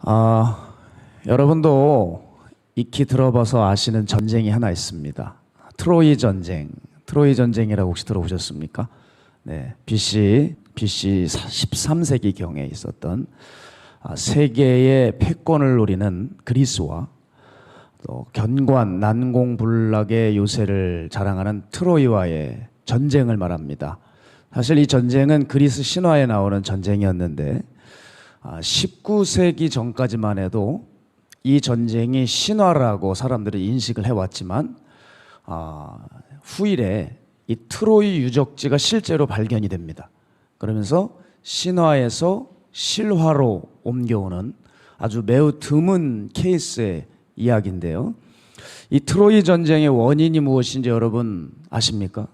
아, 여러분도 익히 들어봐서 아시는 전쟁이 하나 있습니다. 트로이 전쟁. 트로이 전쟁이라고 혹시 들어보셨습니까? 네, BC 13세기 경에 있었던 세계의 패권을 노리는 그리스와 또 견고한 난공불락의 요새를 자랑하는 트로이와의 전쟁을 말합니다. 사실 이 전쟁은 그리스 신화에 나오는 전쟁이었는데 19세기 전까지만 해도 이 전쟁이 신화라고 사람들이 인식을 해왔지만 후일에 이 트로이 유적지가 실제로 발견이 됩니다. 그러면서 신화에서 실화로 옮겨오는 아주 매우 드문 케이스의 이야기인데요. 이 트로이 전쟁의 원인이 무엇인지 여러분 아십니까?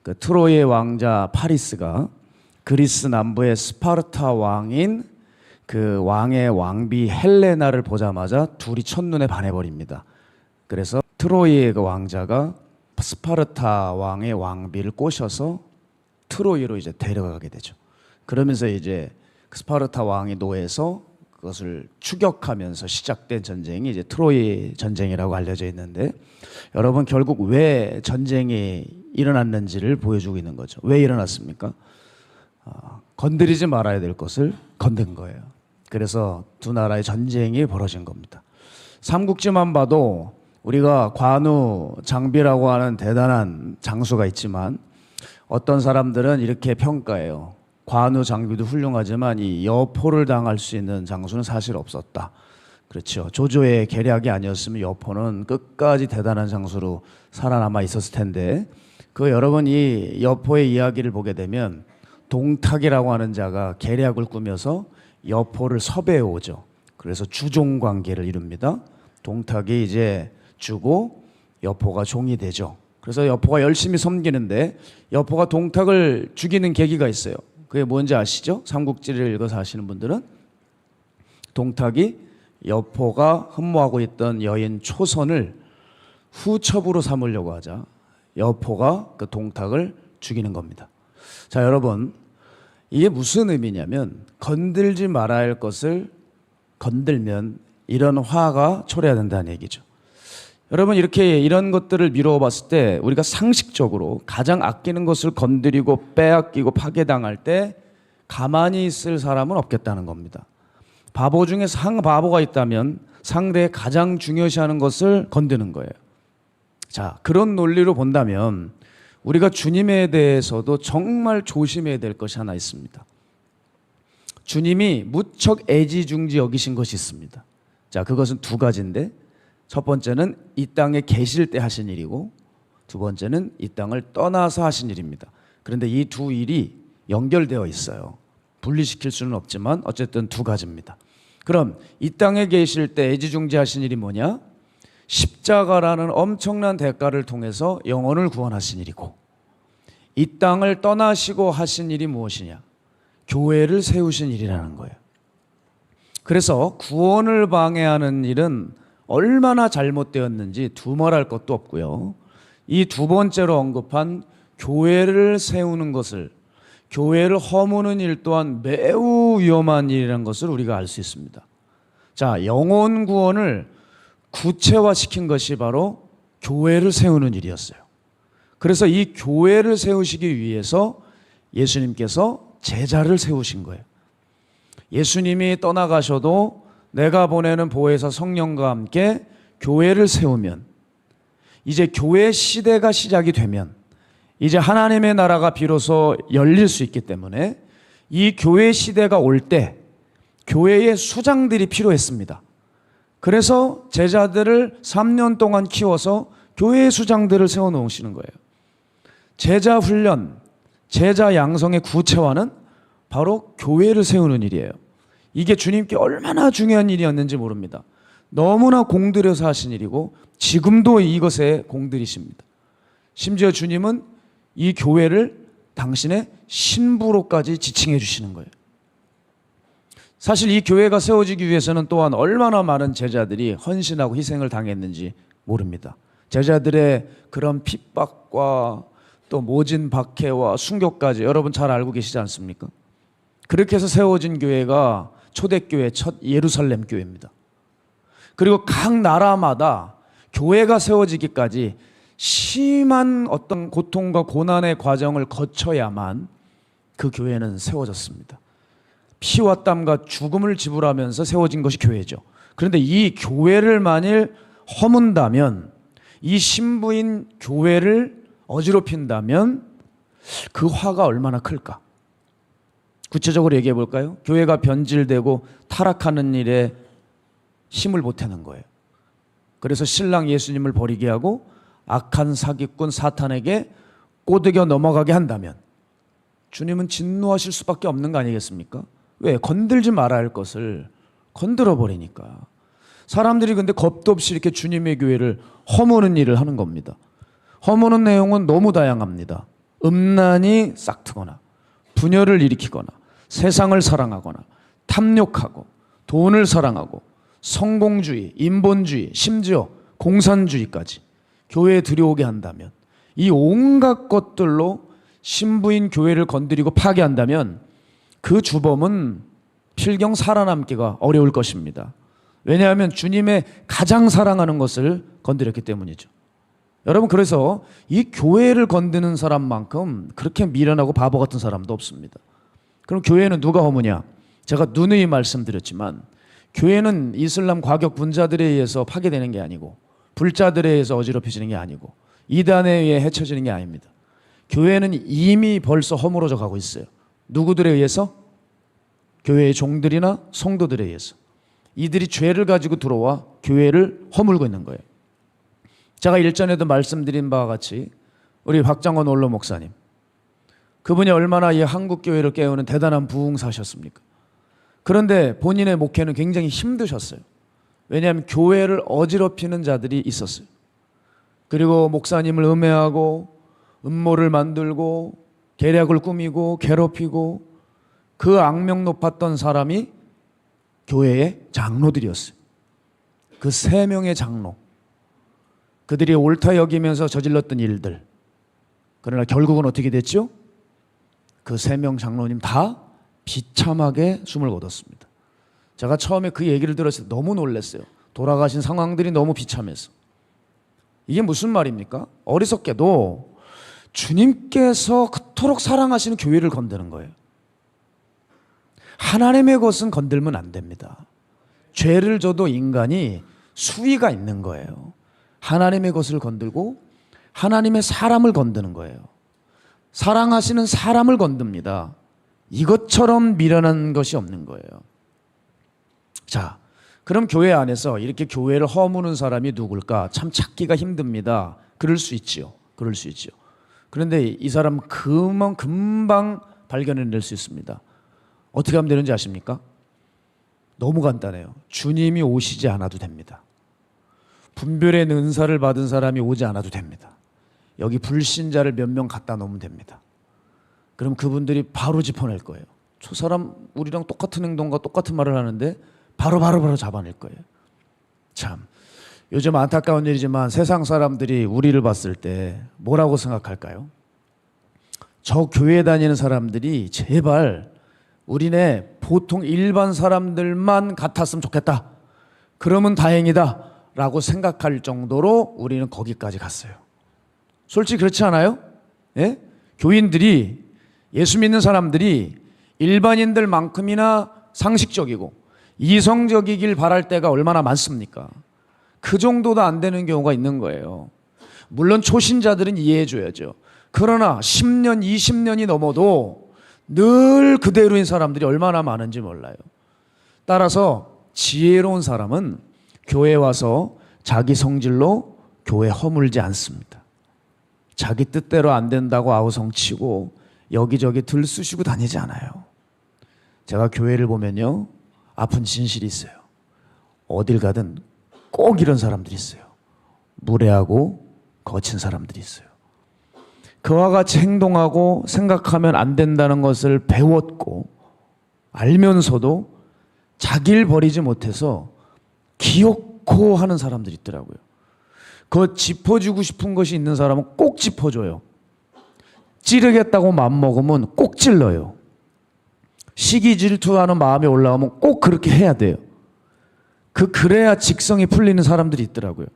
그 트로이의 왕자 파리스가 그리스 남부의 스파르타 왕인 그 왕의 왕비 헬레나를 보자마자 둘이 첫눈에 반해버립니다. 그래서 트로이의 그 왕자가 스파르타 왕의 왕비를 꼬셔서 트로이로 이제 데려가게 되죠. 그러면서 이제 스파르타 왕이 노해서 그것을 추격하면서 시작된 전쟁이 이제 트로이 전쟁이라고 알려져 있는데, 여러분 결국 왜 전쟁이 일어났는지를 보여주고 있는 거죠. 왜 일어났습니까? 건드리지 말아야 될 것을 건든 거예요. 그래서 두 나라의 전쟁이 벌어진 겁니다. 삼국지만 봐도 우리가 관우 장비라고 하는 대단한 장수가 있지만 어떤 사람들은 이렇게 평가해요. 관우 장비도 훌륭하지만 이 여포를 당할 수 있는 장수는 사실 없었다. 그렇죠. 조조의 계략이 아니었으면 여포는 끝까지 대단한 장수로 살아남아 있었을 텐데, 그 여러분 이 여포의 이야기를 보게 되면 동탁이라고 하는 자가 계략을 꾸며서 여포를 섭외해 오죠. 그래서 주종 관계를 이룹니다. 동탁이 이제 주고 여포가 종이 되죠. 그래서 여포가 열심히 섬기는데 여포가 동탁을 죽이는 계기가 있어요. 그게 뭔지 아시죠? 삼국지를 읽어서 아시는 분들은 동탁이 여포가 흠모하고 있던 여인 초선을 후첩으로 삼으려고 하자 여포가 그 동탁을 죽이는 겁니다. 자, 여러분 이게 무슨 의미냐면 건들지 말아야 할 것을 건들면 이런 화가 초래된다는 얘기죠. 여러분 이렇게 이런 것들을 미루어 봤을 때 우리가 상식적으로 가장 아끼는 것을 건드리고 빼앗기고 파괴당할 때 가만히 있을 사람은 없겠다는 겁니다. 바보 중에 상바보가 있다면 상대의 가장 중요시하는 것을 건드는 거예요. 자, 그런 논리로 본다면 우리가 주님에 대해서도 정말 조심해야 될 것이 하나 있습니다. 주님이 무척 애지중지 여기신 것이 있습니다. 자, 그것은 두 가지인데, 첫 번째는 이 땅에 계실 때 하신 일이고, 두 번째는 이 땅을 떠나서 하신 일입니다. 그런데 이 두 일이 연결되어 있어요. 분리시킬 수는 없지만 어쨌든 두 가지입니다. 그럼 이 땅에 계실 때 애지중지 하신 일이 뭐냐? 십자가라는 엄청난 대가를 통해서 영혼을 구원하신 일이고, 이 땅을 떠나시고 하신 일이 무엇이냐? 교회를 세우신 일이라는 거예요. 그래서 구원을 방해하는 일은 얼마나 잘못되었는지 두말할 것도 없고요. 이 두 번째로 언급한 교회를 세우는 것을, 교회를 허무는 일 또한 매우 위험한 일이라는 것을 우리가 알 수 있습니다. 자, 영혼 구원을 구체화시킨 것이 바로 교회를 세우는 일이었어요. 그래서 이 교회를 세우시기 위해서 예수님께서 제자를 세우신 거예요. 예수님이 떠나가셔도 내가 보내는 보혜사 성령과 함께 교회를 세우면, 이제 교회 시대가 시작이 되면 이제 하나님의 나라가 비로소 열릴 수 있기 때문에 이 교회 시대가 올 때 교회의 수장들이 필요했습니다. 그래서 제자들을 3년 동안 키워서 교회의 수장들을 세워놓으시는 거예요. 제자 훈련, 제자 양성의 구체화는 바로 교회를 세우는 일이에요. 이게 주님께 얼마나 중요한 일이었는지 모릅니다. 너무나 공들여서 하신 일이고 지금도 이것에 공들이십니다. 심지어 주님은 이 교회를 당신의 신부로까지 지칭해 주시는 거예요. 사실 이 교회가 세워지기 위해서는 또한 얼마나 많은 제자들이 헌신하고 희생을 당했는지 모릅니다. 제자들의 그런 핍박과 또 모진 박해와 순교까지 여러분 잘 알고 계시지 않습니까? 그렇게 해서 세워진 교회가 초대교회 첫 예루살렘 교회입니다. 그리고 각 나라마다 교회가 세워지기까지 심한 어떤 고통과 고난의 과정을 거쳐야만 그 교회는 세워졌습니다. 피와 땀과 죽음을 지불하면서 세워진 것이 교회죠. 그런데 이 교회를 만일 허문다면, 이 신부인 교회를 어지럽힌다면 그 화가 얼마나 클까? 구체적으로 얘기해 볼까요? 교회가 변질되고 타락하는 일에 힘을 보태는 거예요. 그래서 신랑 예수님을 버리게 하고 악한 사기꾼 사탄에게 꼬드겨 넘어가게 한다면 주님은 진노하실 수밖에 없는 거 아니겠습니까? 왜? 건들지 말아야 할 것을 건드려 버리니까. 사람들이 근데 겁도 없이 이렇게 주님의 교회를 허무는 일을 하는 겁니다. 허무는 내용은 너무 다양합니다. 음란이 싹트거나 분열을 일으키거나 세상을 사랑하거나 탐욕하고 돈을 사랑하고 성공주의, 인본주의, 심지어 공산주의까지 교회에 들여오게 한다면, 이 온갖 것들로 신부인 교회를 건드리고 파괴한다면 그 주범은 필경 살아남기가 어려울 것입니다. 왜냐하면 주님의 가장 사랑하는 것을 건드렸기 때문이죠. 여러분, 그래서 이 교회를 건드는 사람만큼 그렇게 미련하고 바보 같은 사람도 없습니다. 그럼 교회는 누가 허무냐? 제가 누누이 말씀드렸지만 교회는 이슬람 과격 분자들에 의해서 파괴되는 게 아니고, 불자들에 의해서 어지럽혀지는 게 아니고, 이단에 의해 해쳐지는 게 아닙니다. 교회는 이미 벌써 허물어져 가고 있어요. 누구들에 의해서? 교회의 종들이나 성도들에 의해서. 이들이 죄를 가지고 들어와 교회를 허물고 있는 거예요. 제가 일전에도 말씀드린 바와 같이 우리 박장원 원로 목사님, 그분이 얼마나 이 한국 교회를 깨우는 대단한 부흥사셨습니까? 그런데 본인의 목회는 굉장히 힘드셨어요. 왜냐하면 교회를 어지럽히는 자들이 있었어요. 그리고 목사님을 음해하고 음모를 만들고 계략을 꾸미고 괴롭히고, 그 악명 높았던 사람이 교회의 장로들이었어요. 그 3명의 장로, 그들이 옳다 여기면서 저질렀던 일들. 그러나 결국은 어떻게 됐죠? 그 3명 장로님 다 비참하게 숨을 거뒀습니다. 제가 처음에 그 얘기를 들었을 때 너무 놀랐어요. 돌아가신 상황들이 너무 비참해서. 이게 무슨 말입니까? 어리석게도 주님께서 그토록 사랑하시는 교회를 건드는 거예요. 하나님의 것은 건들면 안 됩니다. 죄를 져도 인간이 수위가 있는 거예요. 하나님의 것을 건들고 하나님의 사람을 건드는 거예요. 사랑하시는 사람을 건듭니다. 이것처럼 미련한 것이 없는 거예요. 자, 그럼 교회 안에서 이렇게 교회를 허무는 사람이 누굴까? 참 찾기가 힘듭니다. 그럴 수 있지요. 그럴 수 있지요. 그런데 이 사람 금방 발견해낼 수 있습니다. 어떻게 하면 되는지 아십니까? 너무 간단해요. 주님이 오시지 않아도 됩니다. 분별의 은사를 받은 사람이 오지 않아도 됩니다. 여기 불신자를 몇 명 갖다 놓으면 됩니다. 그럼 그분들이 바로 짚어낼 거예요. 저 사람 우리랑 똑같은 행동과 똑같은 말을 하는데 바로 잡아낼 거예요. 참, 요즘 안타까운 일이지만 세상 사람들이 우리를 봤을 때 뭐라고 생각할까요? 저 교회 다니는 사람들이 제발 우리네 보통 일반 사람들만 같았으면 좋겠다, 그러면 다행이다 라고 생각할 정도로 우리는 거기까지 갔어요. 솔직히 그렇지 않아요? 예? 교인들이, 예수 믿는 사람들이 일반인들만큼이나 상식적이고 이성적이길 바랄 때가 얼마나 많습니까? 그 정도도 안 되는 경우가 있는 거예요. 물론 초신자들은 이해해 줘야죠. 그러나 10년, 20년이 넘어도 늘 그대로인 사람들이 얼마나 많은지 몰라요. 따라서 지혜로운 사람은 교회에 와서 자기 성질로 교회 허물지 않습니다. 자기 뜻대로 안 된다고 아우성치고 여기저기 들쑤시고 다니지 않아요. 제가 교회를 보면요, 아픈 진실이 있어요. 어딜 가든 꼭 이런 사람들이 있어요. 무례하고 거친 사람들이 있어요. 그와 같이 행동하고 생각하면 안 된다는 것을 배웠고 알면서도 자기를 버리지 못해서 기어코 하는 사람들이 있더라고요. 그 짚어주고 싶은 것이 있는 사람은 꼭 짚어줘요. 찌르겠다고 맘먹으면 꼭 찔러요. 시기 질투하는 마음이 올라오면 꼭 그렇게 해야 돼요. 그래야 직성이 풀리는 사람들이 있더라고요.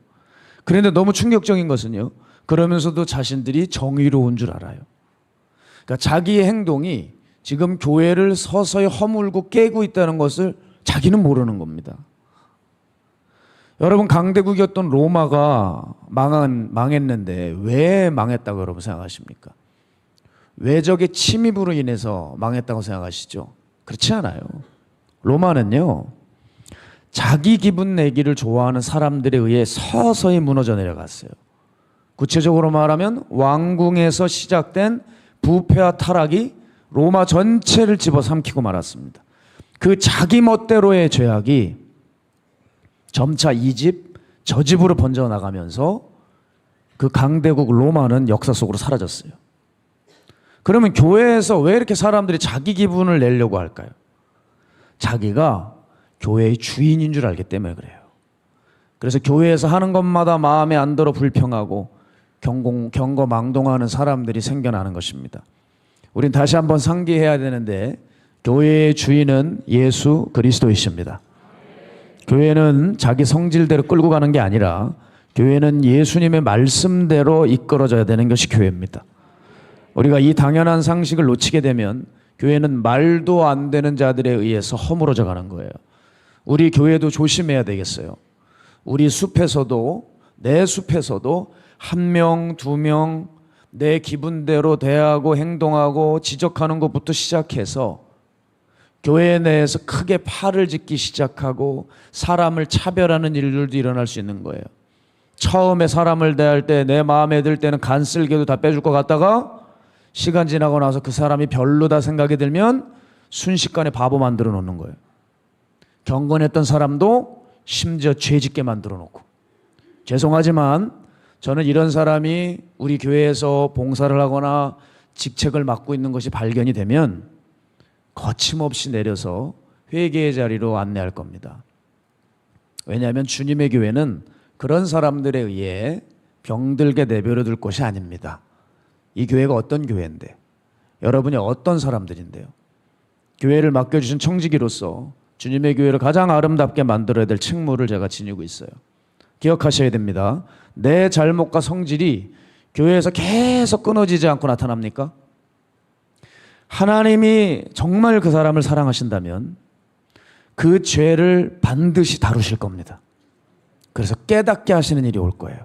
그런데 너무 충격적인 것은요, 그러면서도 자신들이 정의로운 줄 알아요. 그러니까 자기의 행동이 지금 교회를 서서히 허물고 깨고 있다는 것을 자기는 모르는 겁니다. 여러분, 강대국이었던 로마가 망했는데 왜 망했다고 여러분 생각하십니까? 외적의 침입으로 인해서 망했다고 생각하시죠? 그렇지 않아요. 로마는요, 자기 기분 내기를 좋아하는 사람들에 의해 서서히 무너져 내려갔어요. 구체적으로 말하면 왕궁에서 시작된 부패와 타락이 로마 전체를 집어삼키고 말았습니다. 그 자기 멋대로의 죄악이 점차 이 집, 저 집으로 번져나가면서 그 강대국 로마는 역사 속으로 사라졌어요. 그러면 교회에서 왜 이렇게 사람들이 자기 기분을 내려고 할까요? 자기가 교회의 주인인 줄 알기 때문에 그래요. 그래서 교회에서 하는 것마다 마음에 안 들어 불평하고 경거망동하는 사람들이 생겨나는 것입니다. 우린 다시 한번 상기해야 되는데, 교회의 주인은 예수 그리스도이십니다. 교회는 자기 성질대로 끌고 가는 게 아니라 교회는 예수님의 말씀대로 이끌어져야 되는 것이 교회입니다. 우리가 이 당연한 상식을 놓치게 되면 교회는 말도 안 되는 자들에 의해서 허물어져 가는 거예요. 우리 교회도 조심해야 되겠어요. 우리 숲에서도, 내 숲에서도 한 명, 두 명 내 기분대로 대하고 행동하고 지적하는 것부터 시작해서 교회 내에서 크게 팔을 짓기 시작하고 사람을 차별하는 일들도 일어날 수 있는 거예요. 처음에 사람을 대할 때 내 마음에 들 때는 간쓸게도 다 빼줄 것 같다가 시간 지나고 나서 그 사람이 별로다 생각이 들면 순식간에 바보 만들어 놓는 거예요. 경건했던 사람도 심지어 죄짓게 만들어 놓고. 죄송하지만 저는 이런 사람이 우리 교회에서 봉사를 하거나 직책을 맡고 있는 것이 발견이 되면 거침없이 내려서 회개의 자리로 안내할 겁니다. 왜냐하면 주님의 교회는 그런 사람들에 의해 병들게 내버려 둘 곳이 아닙니다. 이 교회가 어떤 교회인데, 여러분이 어떤 사람들인데요. 교회를 맡겨주신 청지기로서 주님의 교회를 가장 아름답게 만들어야 될 책무를 제가 지니고 있어요. 기억하셔야 됩니다. 내 잘못과 성질이 교회에서 계속 끊어지지 않고 나타납니까? 하나님이 정말 그 사람을 사랑하신다면 그 죄를 반드시 다루실 겁니다. 그래서 깨닫게 하시는 일이 올 거예요.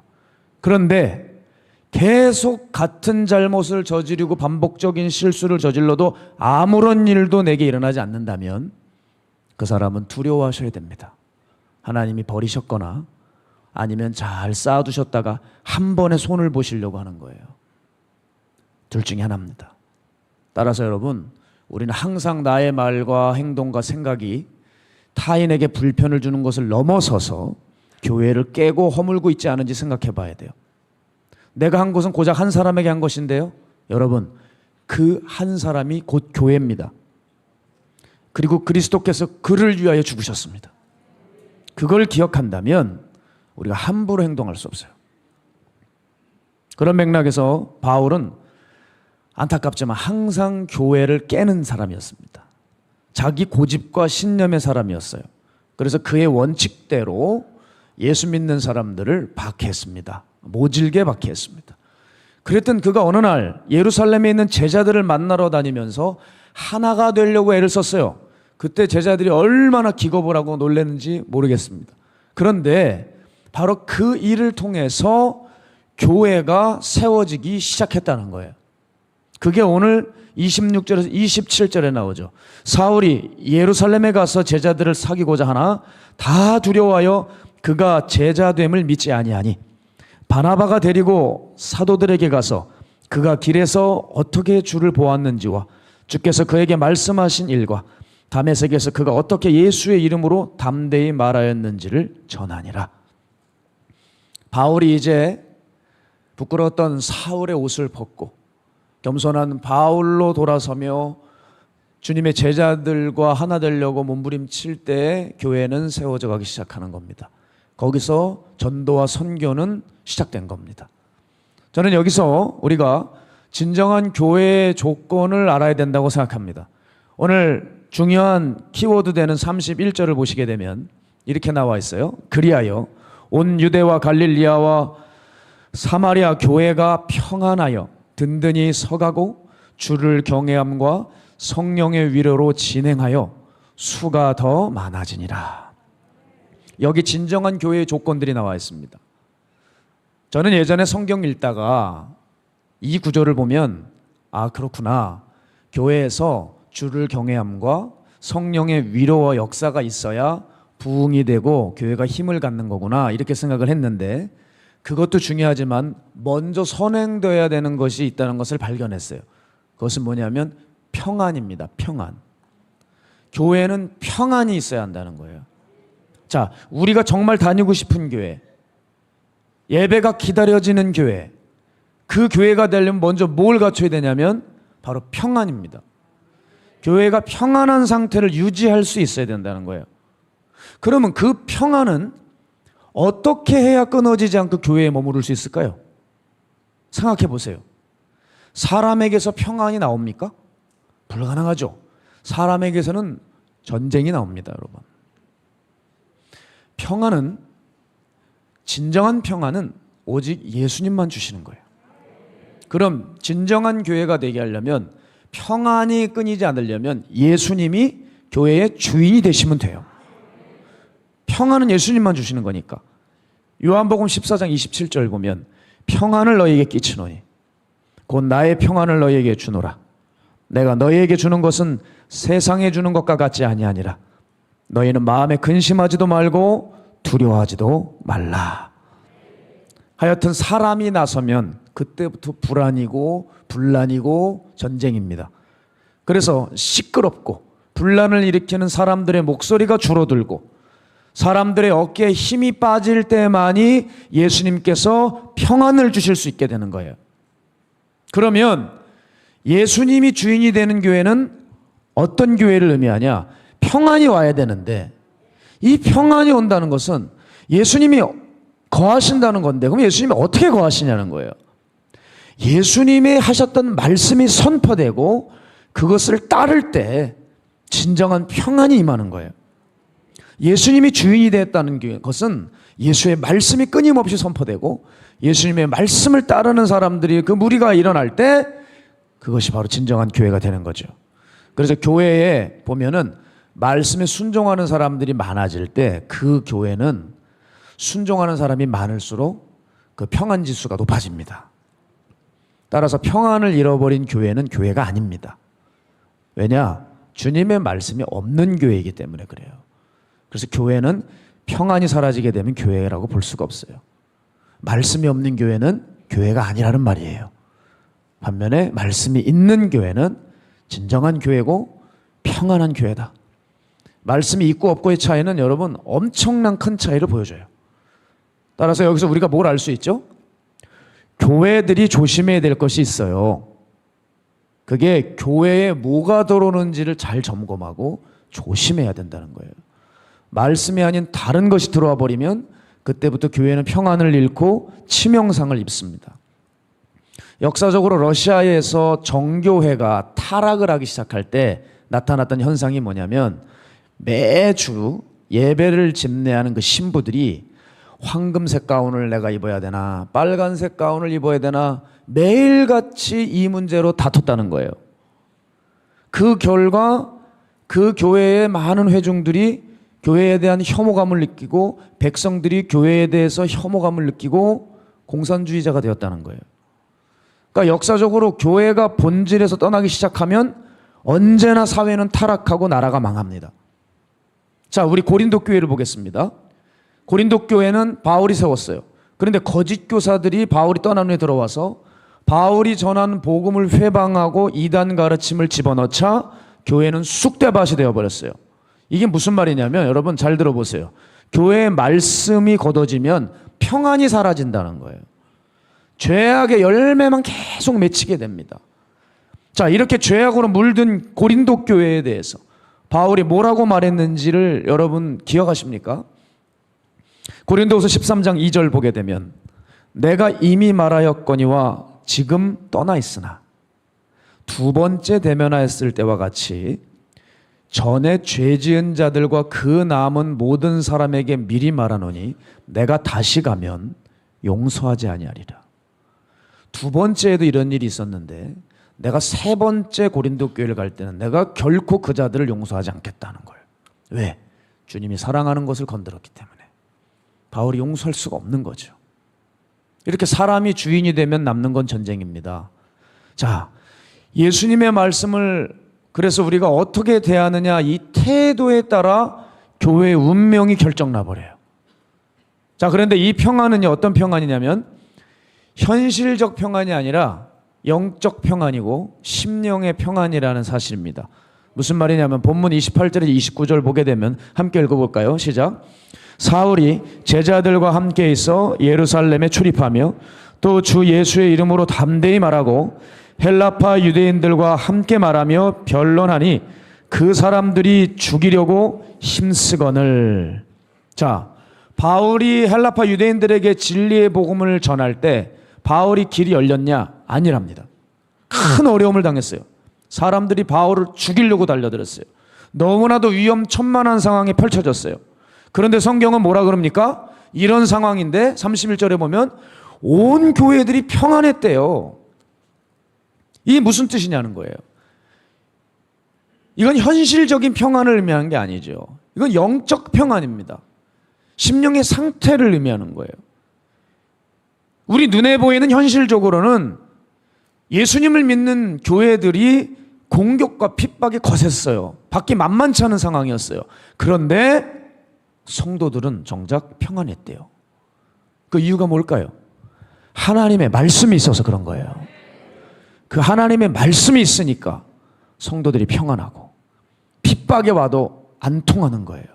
그런데 계속 같은 잘못을 저지르고 반복적인 실수를 저질러도 아무런 일도 내게 일어나지 않는다면 그 사람은 두려워하셔야 됩니다. 하나님이 버리셨거나 아니면 잘 쌓아두셨다가 한 번에 손을 보시려고 하는 거예요. 둘 중에 하나입니다. 따라서 여러분, 우리는 항상 나의 말과 행동과 생각이 타인에게 불편을 주는 것을 넘어서서 교회를 깨고 허물고 있지 않은지 생각해 봐야 돼요. 내가 한 것은 고작 한 사람에게 한 것인데요. 여러분, 그 한 사람이 곧 교회입니다. 그리고 그리스도께서 그를 위하여 죽으셨습니다. 그걸 기억한다면 우리가 함부로 행동할 수 없어요. 그런 맥락에서 바울은 안타깝지만 항상 교회를 깨는 사람이었습니다. 자기 고집과 신념의 사람이었어요. 그래서 그의 원칙대로 예수 믿는 사람들을 박해했습니다. 모질게 박해했습니다. 그랬던 그가 어느 날 예루살렘에 있는 제자들을 만나러 다니면서 하나가 되려고 애를 썼어요. 그때 제자들이 얼마나 기겁을 하고 놀랐는지 모르겠습니다. 그런데 바로 그 일을 통해서 교회가 세워지기 시작했다는 거예요. 그게 오늘 26절에서 27절에 나오죠. 사울이 예루살렘에 가서 제자들을 사귀고자 하나 다 두려워하여 그가 제자됨을 믿지 아니하니 바나바가 데리고 사도들에게 가서 그가 길에서 어떻게 주를 보았는지와 주께서 그에게 말씀하신 일과 다메섹에서 그가 어떻게 예수의 이름으로 담대히 말하였는지를 전하니라. 바울이 이제 부끄러웠던 사울의 옷을 벗고 겸손한 바울로 돌아서며 주님의 제자들과 하나 되려고 몸부림칠 때 교회는 세워져 가기 시작하는 겁니다. 거기서 전도와 선교는 시작된 겁니다. 저는 여기서 우리가 진정한 교회의 조건을 알아야 된다고 생각합니다. 오늘 중요한 키워드 되는 31절을 보시게 되면 이렇게 나와 있어요. 그리하여 온 유대와 갈릴리아와 사마리아 교회가 평안하여 든든히 서가고 주를 경외함과 성령의 위로로 진행하여 수가 더 많아지니라. 여기 진정한 교회의 조건들이 나와 있습니다. 저는 예전에 성경 읽다가 이 구절을 보면 아, 그렇구나. 교회에서 주를 경외함과 성령의 위로와 역사가 있어야 부흥이 되고 교회가 힘을 갖는 거구나, 이렇게 생각을 했는데, 그것도 중요하지만 먼저 선행되어야 되는 것이 있다는 것을 발견했어요. 그것은 뭐냐면 평안입니다. 평안. 교회는 평안이 있어야 한다는 거예요. 자, 우리가 정말 다니고 싶은 교회, 예배가 기다려지는 교회, 그 교회가 되려면 먼저 뭘 갖춰야 되냐면 바로 평안입니다. 교회가 평안한 상태를 유지할 수 있어야 된다는 거예요. 그러면 그 평안은 어떻게 해야 끊어지지 않고 교회에 머무를 수 있을까요? 생각해 보세요. 사람에게서 평안이 나옵니까? 불가능하죠. 사람에게서는 전쟁이 나옵니다, 여러분. 평안은, 진정한 평안은 오직 예수님만 주시는 거예요. 그럼 진정한 교회가 되게 하려면, 평안이 끊이지 않으려면 예수님이 교회의 주인이 되시면 돼요. 평안은 예수님만 주시는 거니까. 요한복음 14장 27절 보면 평안을 너희에게 끼치노니 곧 나의 평안을 너희에게 주노라. 내가 너희에게 주는 것은 세상에 주는 것과 같지 아니하니라. 너희는 마음에 근심하지도 말고 두려워하지도 말라. 하여튼 사람이 나서면 그때부터 불안이고 분란이고 전쟁입니다. 그래서 시끄럽고 분란을 일으키는 사람들의 목소리가 줄어들고 사람들의 어깨에 힘이 빠질 때만이 예수님께서 평안을 주실 수 있게 되는 거예요. 그러면 예수님이 주인이 되는 교회는 어떤 교회를 의미하냐? 평안이 와야 되는데, 이 평안이 온다는 것은 예수님이 거하신다는 건데, 그럼 예수님이 어떻게 거하시냐는 거예요. 예수님이 하셨던 말씀이 선포되고 그것을 따를 때 진정한 평안이 임하는 거예요. 예수님이 주인이 되었다는 것은 예수의 말씀이 끊임없이 선포되고 예수님의 말씀을 따르는 사람들이, 그 무리가 일어날 때 그것이 바로 진정한 교회가 되는 거죠. 그래서 교회에 보면은 말씀에 순종하는 사람들이 많아질 때 그 교회는 순종하는 사람이 많을수록 그 평안 지수가 높아집니다. 따라서 평안을 잃어버린 교회는 교회가 아닙니다. 왜냐? 주님의 말씀이 없는 교회이기 때문에 그래요. 그래서 교회는 평안이 사라지게 되면 교회라고 볼 수가 없어요. 말씀이 없는 교회는 교회가 아니라는 말이에요. 반면에 말씀이 있는 교회는 진정한 교회고 평안한 교회다. 말씀이 있고 없고의 차이는 여러분 엄청난 큰 차이를 보여줘요. 따라서 여기서 우리가 뭘 알 수 있죠? 교회들이 조심해야 될 것이 있어요. 그게 교회에 뭐가 들어오는지를 잘 점검하고 조심해야 된다는 거예요. 말씀이 아닌 다른 것이 들어와 버리면 그때부터 교회는 평안을 잃고 치명상을 입습니다. 역사적으로 러시아에서 정교회가 타락을 하기 시작할 때 나타났던 현상이 뭐냐면, 매주 예배를 집례하는 그 신부들이 황금색 가운을 내가 입어야 되나, 빨간색 가운을 입어야 되나, 매일같이 이 문제로 다퉜다는 거예요. 그 결과 그 교회의 많은 회중들이 교회에 대한 혐오감을 느끼고 백성들이 교회에 대해서 혐오감을 느끼고 공산주의자가 되었다는 거예요. 그러니까 역사적으로 교회가 본질에서 떠나기 시작하면 언제나 사회는 타락하고 나라가 망합니다. 자, 우리 고린도 교회를 보겠습니다. 고린도 교회는 바울이 세웠어요. 그런데 거짓 교사들이 바울이 떠난 후에 들어와서 바울이 전한 복음을 회방하고 이단 가르침을 집어넣자 교회는 쑥대밭이 되어버렸어요. 이게 무슨 말이냐면, 여러분 잘 들어보세요. 교회의 말씀이 걷어지면 평안이 사라진다는 거예요. 죄악의 열매만 계속 맺히게 됩니다. 자, 이렇게 죄악으로 물든 고린도 교회에 대해서 바울이 뭐라고 말했는지를 여러분 기억하십니까? 고린도후서 13장 2절 보게 되면, 내가 이미 말하였거니와 지금 떠나 있으나 두 번째 대면하였을 때와 같이 전에 죄 지은 자들과 그 남은 모든 사람에게 미리 말하노니 내가 다시 가면 용서하지 아니하리라. 두 번째에도 이런 일이 있었는데 내가 세 번째 고린도 교회를 갈 때는 내가 결코 그 자들을 용서하지 않겠다는 거예요. 왜? 주님이 사랑하는 것을 건드렸기 때문에. 바울이 용서할 수가 없는 거죠. 이렇게 사람이 주인이 되면 남는 건 전쟁입니다. 자, 예수님의 말씀을 그래서 우리가 어떻게 대하느냐, 이 태도에 따라 교회의 운명이 결정나버려요. 자, 그런데 이 평안은요, 어떤 평안이냐면 현실적 평안이 아니라 영적 평안이고 심령의 평안이라는 사실입니다. 무슨 말이냐면 본문 28절에서 29절 보게 되면 함께 읽어볼까요? 시작. 사울이 제자들과 함께 있어 예루살렘에 출입하며 또 주 예수의 이름으로 담대히 말하고 헬라파 유대인들과 함께 말하며 변론하니 그 사람들이 죽이려고 힘쓰거늘. 자, 바울이 헬라파 유대인들에게 진리의 복음을 전할 때 바울이 길이 열렸냐? 아니랍니다. 큰 어려움을 당했어요. 사람들이 바울을 죽이려고 달려들었어요. 너무나도 위험천만한 상황이 펼쳐졌어요. 그런데 성경은 뭐라 그럽니까? 이런 상황인데 31절에 보면 온 교회들이 평안했대요. 이게 무슨 뜻이냐는 거예요. 이건 현실적인 평안을 의미하는 게 아니죠. 이건 영적 평안입니다. 심령의 상태를 의미하는 거예요. 우리 눈에 보이는 현실적으로는 예수님을 믿는 교회들이 공격과 핍박이 거셌어요. 받기 만만치 않은 상황이었어요. 그런데 성도들은 정작 평안했대요. 그 이유가 뭘까요? 하나님의 말씀이 있어서 그런 거예요. 그 하나님의 말씀이 있으니까 성도들이 평안하고 핍박이 와도 안 통하는 거예요.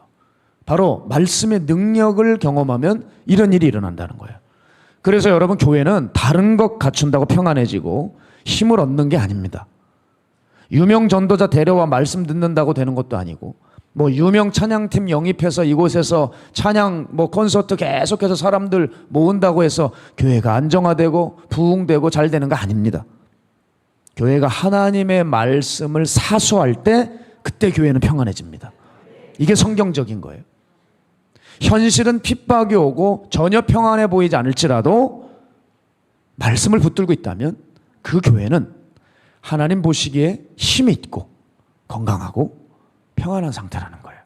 바로 말씀의 능력을 경험하면 이런 일이 일어난다는 거예요. 그래서 여러분, 교회는 다른 것 갖춘다고 평안해지고 힘을 얻는 게 아닙니다. 유명 전도자 데려와 말씀 듣는다고 되는 것도 아니고, 뭐 유명 찬양팀 영입해서 이곳에서 찬양 콘서트 계속해서 사람들 모은다고 해서 교회가 안정화되고 부흥되고 잘 되는 거 아닙니다. 교회가 하나님의 말씀을 사수할 때 그때 교회는 평안해집니다. 이게 성경적인 거예요. 현실은 핍박이 오고 전혀 평안해 보이지 않을지라도 말씀을 붙들고 있다면 그 교회는 하나님 보시기에 힘이 있고 건강하고 평안한 상태라는 거예요.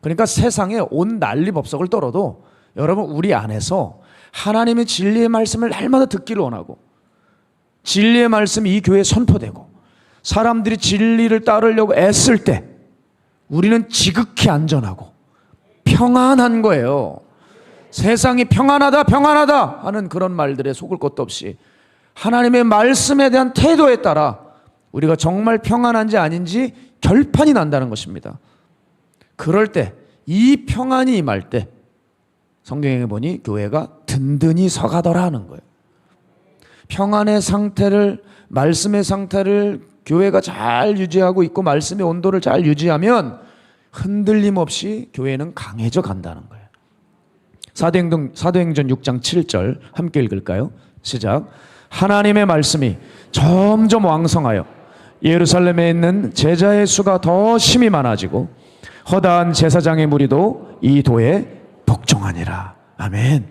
그러니까 세상에 온 난리법석을 떨어도 여러분, 우리 안에서 하나님의 진리의 말씀을 날마다 듣기를 원하고 진리의 말씀이 이 교회에 선포되고 사람들이 진리를 따르려고 애쓸 때 우리는 지극히 안전하고 평안한 거예요. 세상이 평안하다 평안하다 하는 그런 말들에 속을 것도 없이 하나님의 말씀에 대한 태도에 따라 우리가 정말 평안한지 아닌지 결판이 난다는 것입니다. 그럴 때 이 평안이 임할 때 성경에 보니 교회가 든든히 서가더라 하는 거예요. 평안의 상태를, 말씀의 상태를 교회가 잘 유지하고 있고 말씀의 온도를 잘 유지하면 흔들림 없이 교회는 강해져 간다는 거예요. 사도행전 6장 7절 함께 읽을까요? 시작. 하나님의 말씀이 점점 왕성하여 예루살렘에 있는 제자의 수가 더 심히 많아지고 허다한 제사장의 무리도 이 도에 복종하니라. 아멘.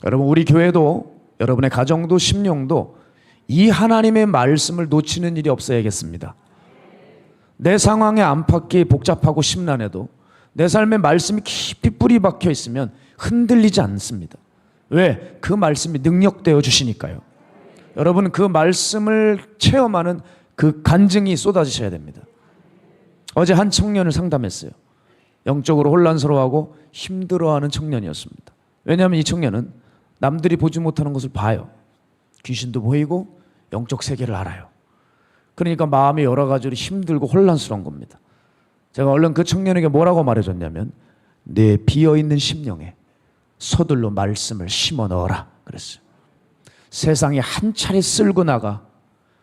여러분, 우리 교회도 여러분의 가정도 심령도 이 하나님의 말씀을 놓치는 일이 없어야겠습니다. 내 상황의 안팎이 복잡하고 심란해도 내 삶의 말씀이 깊이 뿌리 박혀 있으면 흔들리지 않습니다. 왜? 그 말씀이 능력되어 주시니까요. 여러분, 그 말씀을 체험하는 그 간증이 쏟아지셔야 됩니다. 어제 한 청년을 상담했어요. 영적으로 혼란스러워하고 힘들어하는 청년이었습니다. 왜냐하면 이 청년은 남들이 보지 못하는 것을 봐요. 귀신도 보이고 영적 세계를 알아요. 그러니까 마음이 여러 가지로 힘들고 혼란스러운 겁니다. 제가 얼른 그 청년에게 뭐라고 말해줬냐면 내 비어있는 심령에 서둘러 말씀을 심어 넣어라 그랬어요. 세상이 한 차례 쓸고 나가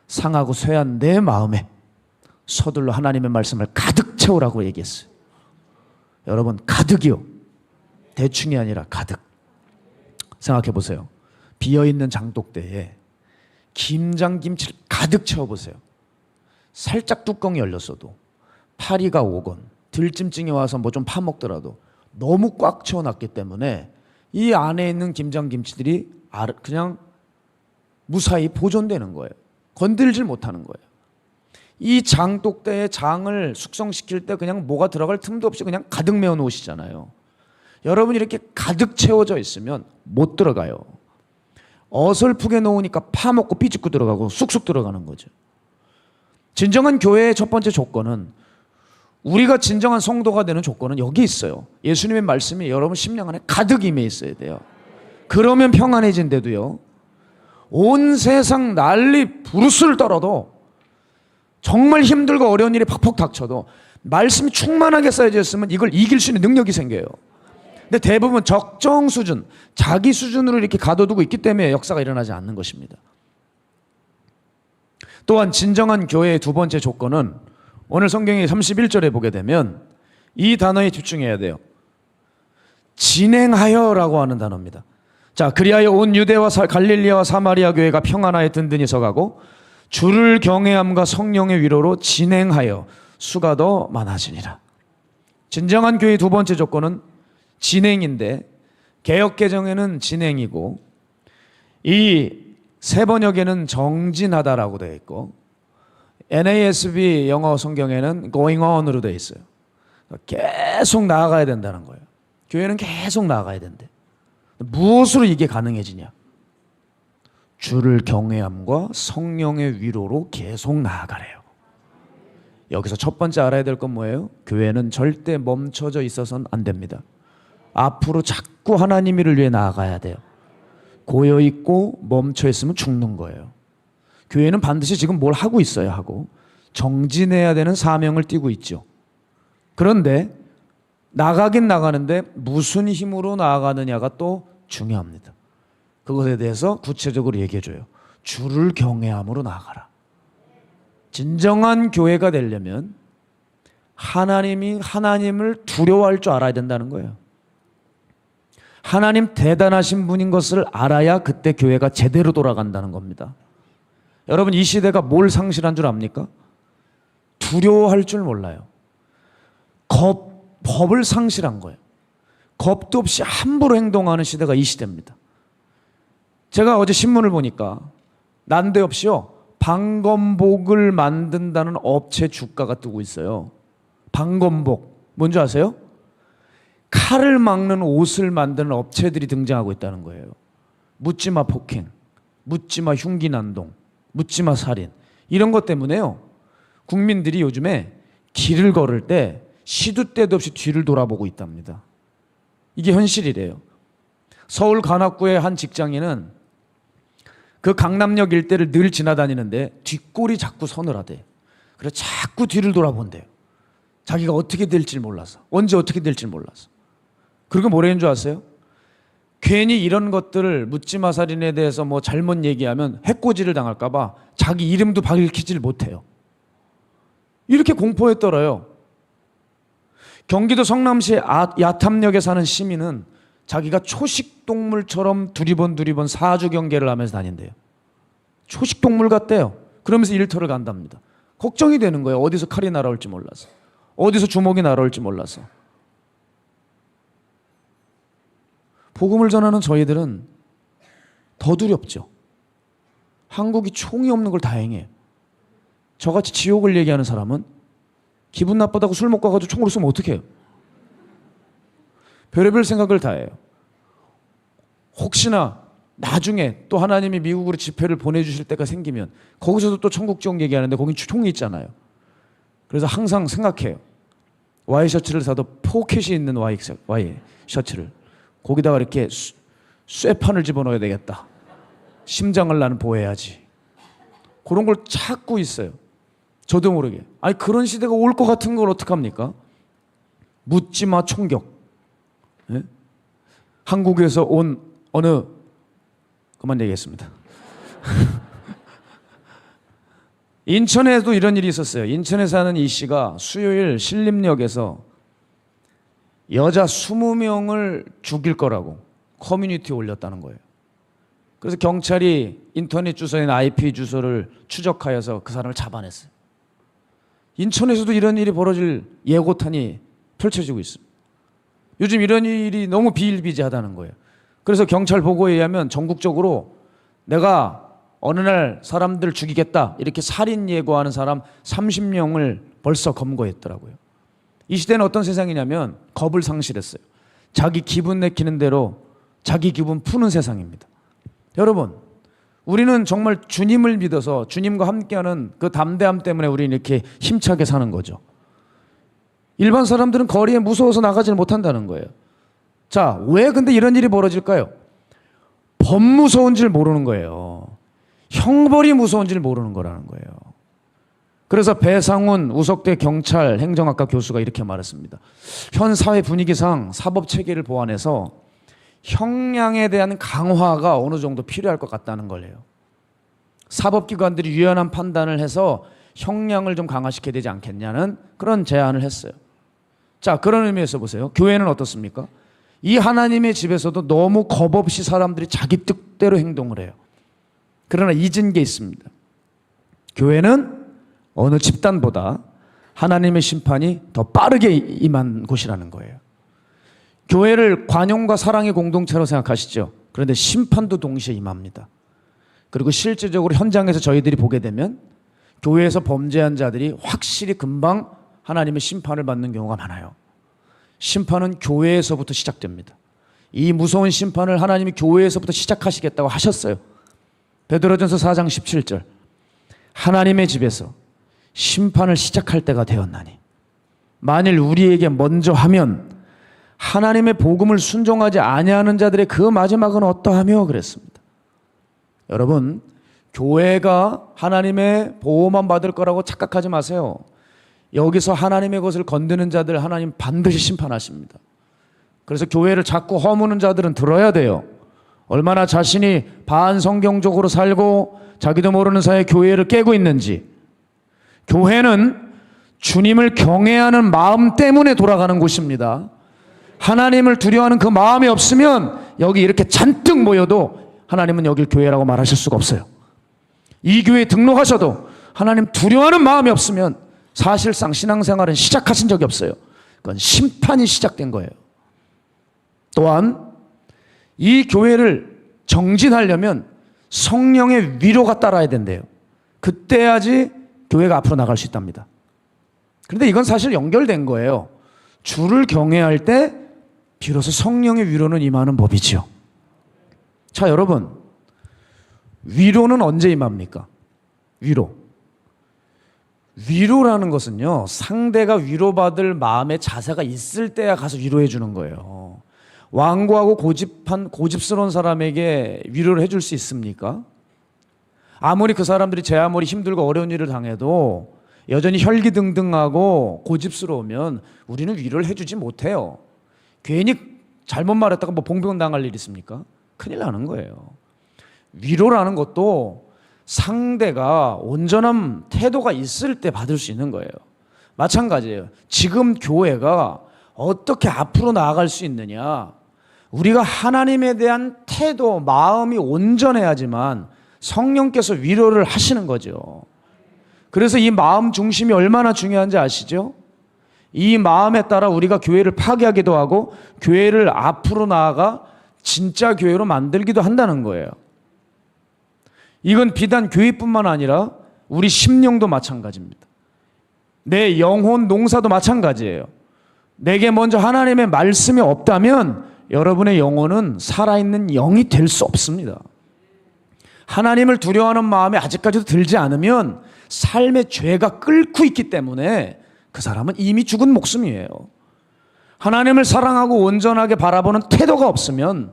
상하고 쇠한 내 마음에 서둘러 하나님의 말씀을 가득 채우라고 얘기했어요. 여러분, 가득이요. 대충이 아니라 가득. 생각해 보세요. 비어있는 장독대에 김장김치를 가득 채워보세요. 살짝 뚜껑이 열렸어도 파리가 오건 들짐증이 와서 뭐 좀 파먹더라도 너무 꽉 채워놨기 때문에 이 안에 있는 김장김치들이 그냥 무사히 보존되는 거예요. 건들질 못하는 거예요. 이 장독대에 장을 숙성시킬 때 그냥 뭐가 들어갈 틈도 없이 그냥 가득 메워 놓으시잖아요. 여러분 이렇게 가득 채워져 있으면 못 들어가요. 어설프게 놓으니까 파먹고 삐집고 들어가고 쑥쑥 들어가는 거죠. 진정한 교회의 첫 번째 조건은, 우리가 진정한 성도가 되는 조건은 여기 있어요. 예수님의 말씀이 여러분 심령 안에 가득 임해 있어야 돼요. 그러면 평안해진대도요, 온 세상 난리 부르스를 떨어도, 정말 힘들고 어려운 일이 팍팍 닥쳐도 말씀이 충만하게 쌓여져 있으면 이걸 이길 수 있는 능력이 생겨요. 근데 대부분 적정 수준, 자기 수준으로 이렇게 가둬두고 있기 때문에 역사가 일어나지 않는 것입니다. 또한 진정한 교회의 두 번째 조건은 오늘 성경의 31절에 보게 되면 이 단어에 집중해야 돼요. 진행하여라고 하는 단어입니다. 자, 그리하여 온 유대와 갈릴리와 사마리아 교회가 평안하여 든든히 서가고 주를 경외함과 성령의 위로로 진행하여 수가 더 많아지니라. 진정한 교회의 두 번째 조건은 진행인데, 개역개정에는 진행이고 이 세 번역에는 정진하다라고 되어 있고 NASB 영어 성경에는 going on으로 되어 있어요. 계속 나아가야 된다는 거예요. 교회는 계속 나아가야 된대. 무엇으로 이게 가능해지냐? 주를 경외함과 성령의 위로로 계속 나아가래요. 여기서 첫 번째 알아야 될 건 뭐예요? 교회는 절대 멈춰져 있어서는 안 됩니다. 앞으로 자꾸 하나님 일을 위해 나아가야 돼요. 고여있고 멈춰있으면 죽는 거예요. 교회는 반드시 지금 뭘 하고 있어야 하고 정진해야 되는 사명을 띠고 있죠. 그런데 나가긴 나가는데 무슨 힘으로 나아가느냐가 또 중요합니다. 그것에 대해서 구체적으로 얘기해줘요. 주를 경외함으로 나아가라. 진정한 교회가 되려면 하나님을 두려워할 줄 알아야 된다는 거예요. 하나님 대단하신 분인 것을 알아야 그때 교회가 제대로 돌아간다는 겁니다. 여러분, 이 시대가 뭘 상실한 줄 압니까? 두려워할 줄 몰라요. 법을 상실한 거예요. 겁도 없이 함부로 행동하는 시대가 이 시대입니다. 제가 어제 신문을 보니까 난데없이요, 방검복을 만든다는 업체 주가가 뜨고 있어요. 방검복, 뭔지 아세요? 칼을 막는 옷을 만드는 업체들이 등장하고 있다는 거예요. 묻지마 폭행, 묻지마 흉기난동, 묻지마 살인, 이런 것 때문에요, 국민들이 요즘에 길을 걸을 때 시도 때도 없이 뒤를 돌아보고 있답니다. 이게 현실이래요. 서울 관악구의 한 직장인은 그 강남역 일대를 늘 지나다니는데 뒷골이 자꾸 서늘하대. 그래서 자꾸 뒤를 돌아본대요. 자기가 어떻게 될지 몰라서, 언제 어떻게 될지 몰라서. 그리고 뭐라는 줄 아세요? 괜히 이런 것들을 묻지마 살인에 대해서 뭐 잘못 얘기하면 해코지를 당할까 봐 자기 이름도 밝히질 못해요. 이렇게 공포에 떨어요. 경기도 성남시 야탐역에 사는 시민은 자기가 초식동물처럼 두리번 사주 경계를 하면서 다닌대요. 초식동물 같대요. 그러면서 일터를 간답니다. 걱정이 되는 거예요. 어디서 칼이 날아올지 몰라서, 어디서 주먹이 날아올지 몰라서. 복음을 전하는 저희들은 더 두렵죠. 한국이 총이 없는 걸 다행이에요. 저같이 지옥을 얘기하는 사람은 기분 나쁘다고 술 먹고 가지고 총으로 쏘면 어떡해요? 별의별 생각을 다 해요. 혹시나 나중에 또 하나님이 미국으로 집회를 보내주실 때가 생기면 거기서도 또 천국 지옥 얘기하는데 거긴 총이 있잖아요. 그래서 항상 생각해요. 와이셔츠를 사도 포켓이 있는 와이셔츠를 거기다가 이렇게 쇠판을 집어넣어야 되겠다. 심장을 나는 보호해야지. 그런 걸 찾고 있어요. 저도 모르게. 아니, 그런 시대가 올 것 같은 걸 어떡합니까? 묻지마 총격. 네? 한국에서 온 어느, 그만 얘기했습니다. 인천에도 이런 일이 있었어요. 인천에 사는 이 씨가 수요일 신림역에서 여자 20명을 죽일 거라고 커뮤니티에 올렸다는 거예요. 그래서 경찰이 인터넷 주소인 IP 주소를 추적하여서 그 사람을 잡아냈어요. 인천에서도 이런 일이 벌어질 예고탄이 펼쳐지고 있습니다. 요즘 이런 일이 너무 비일비재하다는 거예요. 그래서 경찰 보고에 의하면 전국적으로 내가 어느 날 사람들 죽이겠다 이렇게 살인 예고하는 사람 30명을 벌써 검거했더라고요. 이 시대는 어떤 세상이냐면 겁을 상실했어요. 자기 기분 내키는 대로 자기 기분 푸는 세상입니다. 여러분, 우리는 정말 주님을 믿어서 주님과 함께하는 그 담대함 때문에 우리는 이렇게 힘차게 사는 거죠. 일반 사람들은 거리에 무서워서 나가지 못한다는 거예요. 자, 왜 근데 이런 일이 벌어질까요? 법 무서운 줄 모르는 거예요. 형벌이 무서운 줄 모르는 거라는 거예요. 그래서 배상훈 우석대 경찰 행정학과 교수가 이렇게 말했습니다. 현 사회 분위기상 사법 체계를 보완해서 형량에 대한 강화가 어느 정도 필요할 것 같다는 거예요. 사법기관들이 유연한 판단을 해서 형량을 좀 강화시켜야 되지 않겠냐는 그런 제안을 했어요. 자, 그런 의미에서 보세요. 교회는 어떻습니까? 이 하나님의 집에서도 너무 겁 없이 사람들이 자기 뜻대로 행동을 해요. 그러나 잊은 게 있습니다. 교회는 어느 집단보다 하나님의 심판이 더 빠르게 임한 곳이라는 거예요. 교회를 관용과 사랑의 공동체로 생각하시죠. 그런데 심판도 동시에 임합니다. 그리고 실제적으로 현장에서 저희들이 보게 되면 교회에서 범죄한 자들이 확실히 금방 하나님의 심판을 받는 경우가 많아요. 심판은 교회에서부터 시작됩니다. 이 무서운 심판을 하나님이 교회에서부터 시작하시겠다고 하셨어요. 베드로전서 4장 17절. 하나님의 집에서 심판을 시작할 때가 되었나니 만일 우리에게 먼저 하면 하나님의 복음을 순종하지 아니하는 자들의 그 마지막은 어떠하며 그랬습니다. 여러분, 교회가 하나님의 보호만 받을 거라고 착각하지 마세요. 여기서 하나님의 것을 건드는 자들 하나님 반드시 심판하십니다. 그래서 교회를 자꾸 허무는 자들은 들어야 돼요. 얼마나 자신이 반성경적으로 살고 자기도 모르는 사이에 교회를 깨고 있는지. 교회는 주님을 경외하는 마음 때문에 돌아가는 곳입니다. 하나님을 두려워하는 그 마음이 없으면 여기 이렇게 잔뜩 모여도 하나님은 여길 교회라고 말하실 수가 없어요. 이 교회에 등록하셔도 하나님 두려워하는 마음이 없으면 사실상 신앙생활은 시작하신 적이 없어요. 그건 심판이 시작된 거예요. 또한 이 교회를 정진하려면 성령의 위로가 따라야 된대요. 그때야지 교회가 앞으로 나갈 수 있답니다. 그런데 이건 사실 연결된 거예요. 주를 경외할 때 비로소 성령의 위로는 임하는 법이지요. 자, 여러분, 위로는 언제 임합니까? 위로라는 것은요, 상대가 위로받을 마음의 자세가 있을 때야 가서 위로해 주는 거예요. 완고하고 고집스러운 사람에게 위로를 해줄 수 있습니까? 아무리 그 사람들이 제 아무리 힘들고 어려운 일을 당해도 여전히 혈기등등하고 고집스러우면 우리는 위로를 해주지 못해요. 괜히 잘못 말했다가 뭐 봉변 당할 일 있습니까? 큰일 나는 거예요. 위로라는 것도 상대가 온전한 태도가 있을 때 받을 수 있는 거예요. 마찬가지예요. 지금 교회가 어떻게 앞으로 나아갈 수 있느냐. 우리가 하나님에 대한 태도, 마음이 온전해야지만 성령께서 위로를 하시는 거죠. 그래서 이 마음 중심이 얼마나 중요한지 아시죠? 이 마음에 따라 우리가 교회를 파괴하기도 하고 교회를 앞으로 나아가 진짜 교회로 만들기도 한다는 거예요. 이건 비단 교회뿐만 아니라 우리 심령도 마찬가지입니다. 내 영혼 농사도 마찬가지예요. 내게 먼저 하나님의 말씀이 없다면 여러분의 영혼은 살아있는 영이 될 수 없습니다. 하나님을 두려워하는 마음이 아직까지도 들지 않으면 삶의 죄가 끓고 있기 때문에 그 사람은 이미 죽은 목숨이에요. 하나님을 사랑하고 온전하게 바라보는 태도가 없으면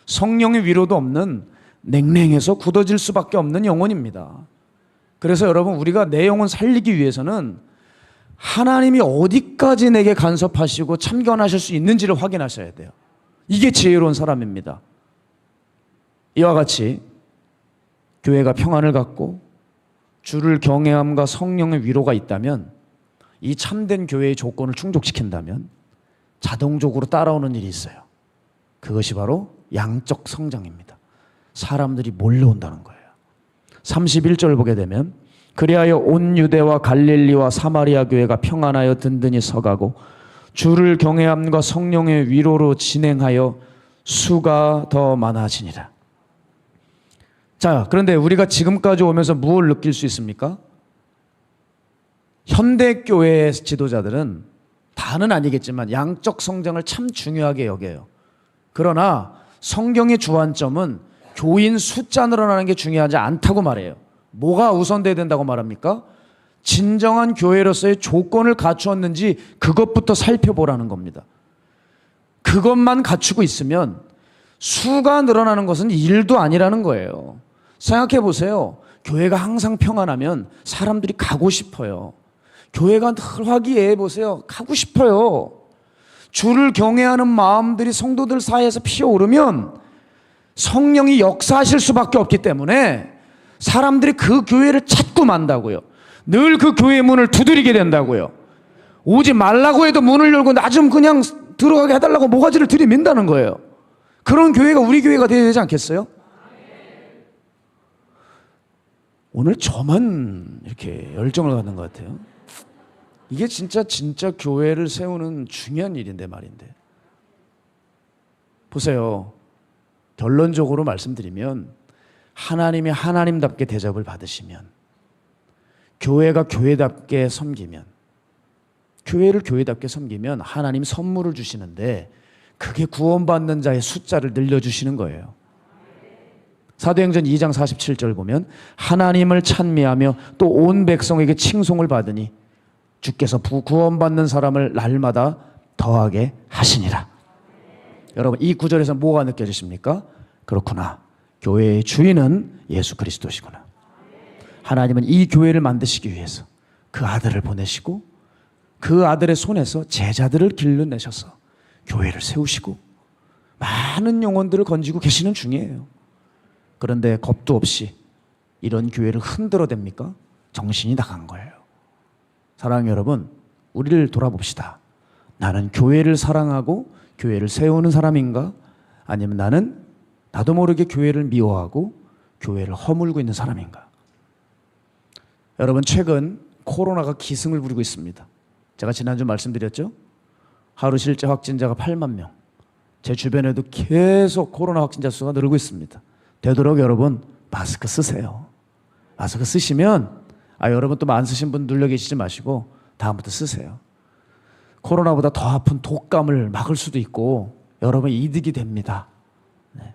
성령의 위로도 없는 냉랭해서 굳어질 수밖에 없는 영혼입니다. 그래서 여러분, 우리가 내 영혼 살리기 위해서는 하나님이 어디까지 내게 간섭하시고 참견하실 수 있는지를 확인하셔야 돼요. 이게 지혜로운 사람입니다. 이와 같이 교회가 평안을 갖고 주를 경외함과 성령의 위로가 있다면, 이 참된 교회의 조건을 충족시킨다면 자동적으로 따라오는 일이 있어요. 그것이 바로 양적 성장입니다. 사람들이 몰려온다는 거예요. 31절 보게 되면 그리하여 온 유대와 갈릴리와 사마리아 교회가 평안하여 든든히 서가고 주를 경외함과 성령의 위로로 진행하여 수가 더 많아지니라. 자, 그런데 우리가 지금까지 오면서 무엇을 느낄 수 있습니까? 현대교회의 지도자들은 다는 아니겠지만 양적 성장을 참 중요하게 여겨요. 그러나 성경의 주안점은 교인 숫자 늘어나는 게 중요하지 않다고 말해요. 뭐가 우선돼야 된다고 말합니까? 진정한 교회로서의 조건을 갖추었는지 그것부터 살펴보라는 겁니다. 그것만 갖추고 있으면 수가 늘어나는 것은 일도 아니라는 거예요. 생각해 보세요. 교회가 항상 평안하면 사람들이 가고 싶어요. 교회가 늘 화기애애 보세요. 가고 싶어요. 주를 경외하는 마음들이 성도들 사이에서 피어오르면 성령이 역사하실 수밖에 없기 때문에 사람들이 그 교회를 찾고 만다고요. 늘 그 교회의 문을 두드리게 된다고요. 오지 말라고 해도 문을 열고 나 좀 그냥 들어가게 해달라고 모가지를 들이민다는 거예요. 그런 교회가 우리 교회가 되어야 되지 않겠어요? 오늘 저만 이렇게 열정을 갖는 것 같아요. 이게 진짜 교회를 세우는 중요한 일인데 말인데. 보세요. 결론적으로 말씀드리면 하나님이 하나님답게 대접을 받으시면, 교회가 교회답게 섬기면, 교회를 교회답게 섬기면 하나님 선물을 주시는데 그게 구원받는 자의 숫자를 늘려주시는 거예요. 사도행전 2장 47절 보면 하나님을 찬미하며 또 온 백성에게 칭송을 받으니 주께서 구원받는 사람을 날마다 더하게 하시니라. 여러분, 이 구절에서 뭐가 느껴지십니까? 그렇구나. 교회의 주인은 예수 그리스도시구나. 하나님은 이 교회를 만드시기 위해서 그 아들을 보내시고 그 아들의 손에서 제자들을 길러내셔서 교회를 세우시고 많은 영혼들을 건지고 계시는 중이에요. 그런데 겁도 없이 이런 교회를 흔들어댑니까? 정신이 나간 거예요. 사랑하는 여러분, 우리를 돌아봅시다. 나는 교회를 사랑하고 교회를 세우는 사람인가? 아니면 나는 나도 모르게 교회를 미워하고 교회를 허물고 있는 사람인가? 여러분, 최근 코로나가 기승을 부리고 있습니다. 제가 지난주 말씀드렸죠? 하루 실제 확진자가 8만 명. 제 주변에도 계속 코로나 확진자 수가 늘고 있습니다. 되도록 여러분 마스크 쓰세요. 마스크 쓰시면 여러분 또 안 쓰신 분 눌려 계시지 마시고 다음부터 쓰세요. 코로나보다 더 아픈 독감을 막을 수도 있고 여러분 이득이 됩니다. 네.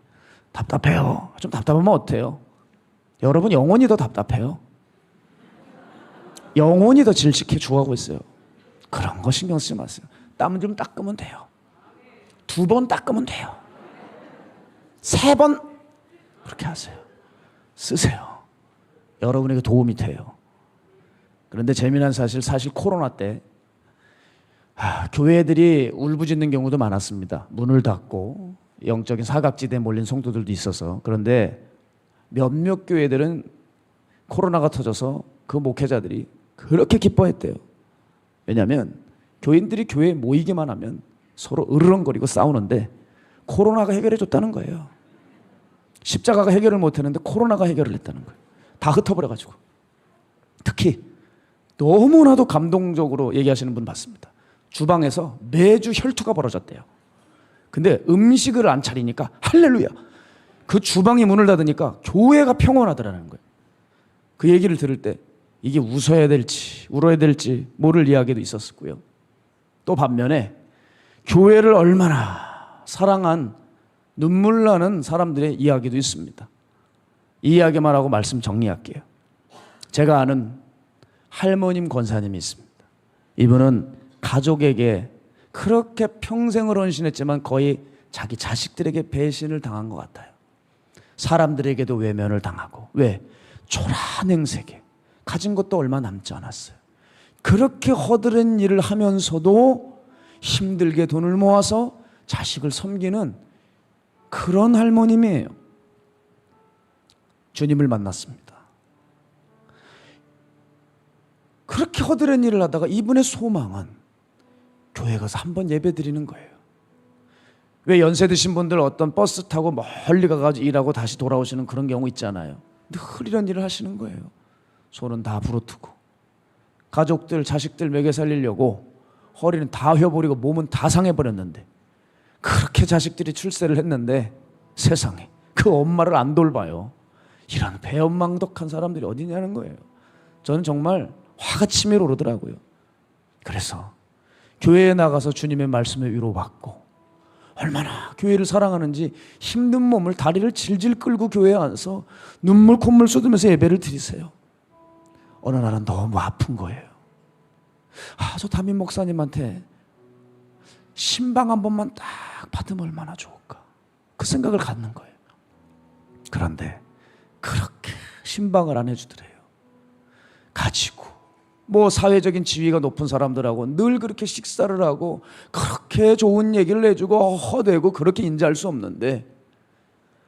답답해요. 좀 답답하면 어때요? 여러분 영혼이 더 답답해요. 영혼이 더 질식해 죽어가고 있어요. 그런 거 신경 쓰지 마세요. 땀 좀 닦으면 돼요. 2번 닦으면 돼요. 3번 그렇게 하세요. 쓰세요. 여러분에게 도움이 돼요. 그런데 재미난 사실 코로나 때 교회들이 울부짖는 경우도 많았습니다. 문을 닫고 영적인 사각지대에 몰린 성도들도 있어서. 그런데 몇몇 교회들은 코로나가 터져서 그 목회자들이 그렇게 기뻐했대요. 왜냐하면 교인들이 교회에 모이기만 하면 서로 으르렁거리고 싸우는데 코로나가 해결해 줬다는 거예요. 십자가가 해결을 못했는데 코로나가 해결을 했다는 거예요. 다 흩어버려가지고. 특히 너무나도 감동적으로 얘기하시는 분 봤습니다. 주방에서 매주 혈투가 벌어졌대요. 근데 음식을 안 차리니까 할렐루야. 그 주방이 문을 닫으니까 교회가 평온하더라는 거예요. 그 얘기를 들을 때 이게 웃어야 될지 울어야 될지 모를 이야기도 있었고요. 또 반면에 교회를 얼마나 사랑한 눈물 나는 사람들의 이야기도 있습니다. 이 이야기만 하고 말씀 정리할게요. 제가 아는 할머님 권사님이 있습니다. 이분은 가족에게 그렇게 평생을 헌신했지만 거의 자기 자식들에게 배신을 당한 것 같아요. 사람들에게도 외면을 당하고. 왜? 초라행세계. 가진 것도 얼마 남지 않았어요. 그렇게 허드렛 일을 하면서도 힘들게 돈을 모아서 자식을 섬기는 그런 할머님이에요. 주님을 만났습니다. 그렇게 허드렛 일을 하다가 이분의 소망은 교회 가서 한번 예배 드리는 거예요. 왜 연세 드신 분들 어떤 버스 타고 멀리 가가지고 일하고 다시 돌아오시는 그런 경우 있잖아요. 늘 이런 일을 하시는 거예요. 손은 다 부러뜨고 가족들 자식들 먹여 살리려고 허리는 다 휘어버리고 몸은 다 상해버렸는데 그렇게 자식들이 출세를 했는데 세상에 그 엄마를 안 돌봐요. 이런 배은망덕한 사람들이 어디냐는 거예요. 저는 정말 화가 치밀어 오르더라고요. 그래서 교회에 나가서 주님의 말씀에 위로받고 얼마나 교회를 사랑하는지 힘든 몸을 다리를 질질 끌고 교회에 와서 눈물 콧물 쏟으면서 예배를 드리세요. 어느 날은 너무 아픈 거예요. 저 담임 목사님한테 신방 한 번만 딱 받으면 얼마나 좋을까, 그 생각을 갖는 거예요. 그런데 그렇게 신방을 안 해주더래요. 가지고 뭐 사회적인 지위가 높은 사람들하고 늘 그렇게 식사를 하고 그렇게 좋은 얘기를 해주고 허대고 그렇게 인자할 수 없는데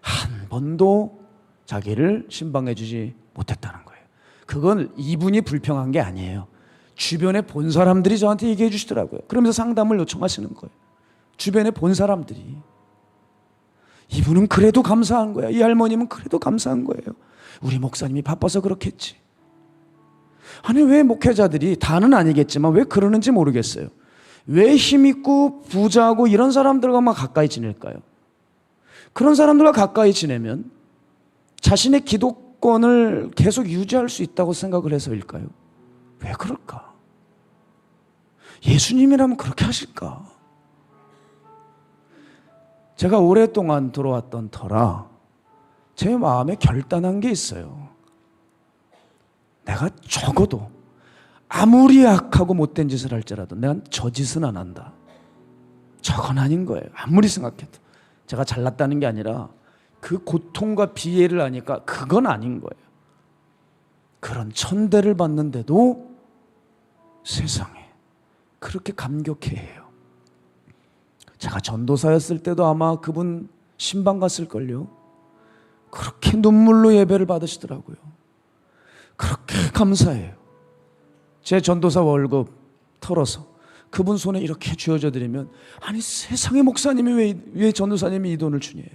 한 번도 자기를 신방해 주지 못했다는 거예요. 그건 이분이 불평한 게 아니에요. 주변에 본 사람들이 저한테 얘기해 주시더라고요. 그러면서 상담을 요청하시는 거예요. 주변에 본 사람들이. 이분은 그래도 감사한 거야. 이 할머님은 그래도 감사한 거예요. 우리 목사님이 바빠서 그렇겠지. 아니 왜 목회자들이, 다는 아니겠지만 왜 그러는지 모르겠어요. 왜 힘있고 부자고 이런 사람들과만 가까이 지낼까요? 그런 사람들과 가까이 지내면 자신의 기도권을 계속 유지할 수 있다고 생각을 해서일까요? 왜 그럴까? 예수님이라면 그렇게 하실까? 제가 오랫동안 들어왔던 터라 제 마음에 결단한 게 있어요. 내가 적어도 아무리 악하고 못된 짓을 할지라도 내가 저 짓은 안 한다. 저건 아닌 거예요. 아무리 생각해도. 제가 잘났다는 게 아니라 그 고통과 비애를 아니까 그건 아닌 거예요. 그런 천대를 받는데도 세상에 그렇게 감격해해요. 제가 전도사였을 때도 아마 그분 신방 갔을걸요. 그렇게 눈물로 예배를 받으시더라고요. 그렇게 감사해요. 제 전도사 월급 털어서 그분 손에 이렇게 쥐어져 드리면, 아니 세상에 목사님이 왜 전도사님이 이 돈을 주냐요.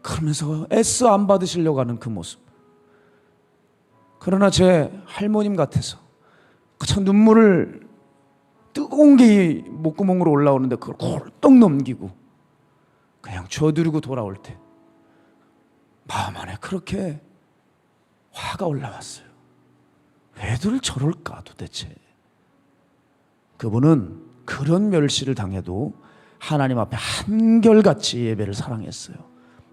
그러면서 애써 안 받으시려고 하는 그 모습. 그러나 제 할머님 같아서 참 눈물을, 뜨거운 게 목구멍으로 올라오는데 그걸 홀떡 넘기고 그냥 줘드리고 돌아올 때 마음 안에 그렇게 화가 올라왔어요. 왜들 저럴까 도대체. 그분은 그런 멸시를 당해도 하나님 앞에 한결같이 예배를 사랑했어요.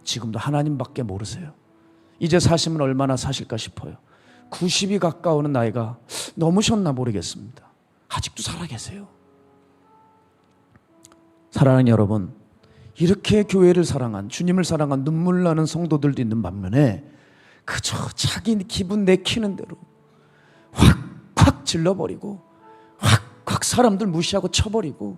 지금도 하나님밖에 모르세요. 이제 사시면 얼마나 사실까 싶어요. 90이 가까우는 나이가 넘으셨나 모르겠습니다. 아직도 살아계세요. 사랑하는 여러분, 이렇게 교회를 사랑한, 주님을 사랑한 눈물 나는 성도들도 있는 반면에 그저 자기 기분 내키는 대로 확확 질러버리고 확확 사람들 무시하고 쳐버리고